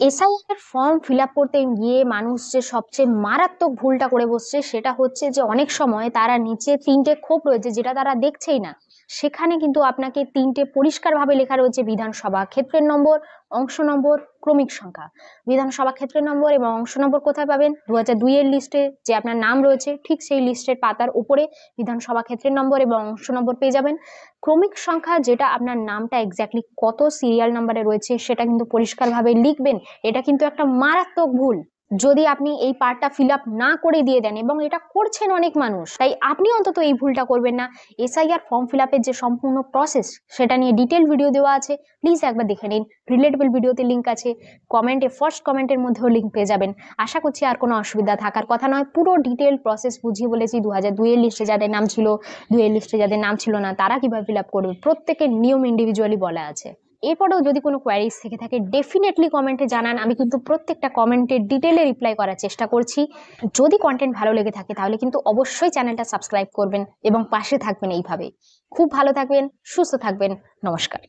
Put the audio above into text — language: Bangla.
এসআইআর ফর্ম ফিল আপ করতে গিয়ে মানুষ যে সবচেয়ে মারাত্মক ভুলটা করে বসছে সেটা হচ্ছে যে অনেক সময় তারা নিচে 3টে খোপ রয়েছে যেটা তারা দেখছেই না, সেখানে কিন্তু আপনাকে 3টে পরিষ্কারভাবে লেখা রয়েছে বিধানসভা ক্ষেত্রের নম্বর, অংশ নম্বর, ক্রমিক সংখ্যা। বিধানসভা ক্ষেত্রের নম্বর এবং অংশ নম্বর কোথায় পাবেন? 2002 এর লিস্টে যে আপনার নাম রয়েছে ঠিক সেই লিস্টের পাতার উপরে বিধানসভা ক্ষেত্রের নম্বর এবং অংশ নম্বর পেয়ে যাবেন। ক্রমিক সংখ্যা যেটা আপনার নামটা এক্স্যাক্টলি কত সিরিয়াল নাম্বারে রয়েছে সেটা কিন্তু পরিষ্কারভাবে লিখবেন। এটা কিন্তু একটা মারাত্মক ভুল যদি আপনি এই পার্টটা ফিল আপ না করে দিয়ে দেন, এবং এটা করছেন অনেক মানুষ, তাই আপনি অন্তত এই ভুলটা করবেন না। এসআইআর ফর্ম ফিল আপের যে সম্পূর্ণ প্রসেস সেটা নিয়ে ডিটেল ভিডিও দেওয়া আছে, প্লিজ একবার দেখে নিন। রিলেটেবল ভিডিওতে লিঙ্ক আছে, কমেন্টে ফার্স্ট কমেন্টের মধ্যেও লিঙ্ক পেয়ে যাবেন। আশা করছি আর কোনো অসুবিধা থাকার কথা নয়। পুরো ডিটেল প্রসেস বুঝিয়ে বলেছি। 2002 এর লিস্টে যাদের নাম ছিল, 2 এর লিস্টে যাদের নাম ছিল না তারা কিভাবে ফিল আপ করবে, প্রত্যেকের নিয়ম ইন্ডিভিজুয়ালি বলা আছে। এরপরেও যদি কোনো কোয়ারিজ থেকে থাকে ডেফিনেটলি কমেন্টে জানান, আমি কিন্তু প্রত্যেকটা কমেন্টের ডিটেলে রিপ্লাই করার চেষ্টা করছি। যদি কন্টেন্ট ভালো লেগে থাকে তাহলে কিন্তু অবশ্যই চ্যানেলটা সাবস্ক্রাইব করবেন এবং পাশে থাকবেন এইভাবে। খুব ভালো থাকবেন, সুস্থ থাকবেন, নমস্কার।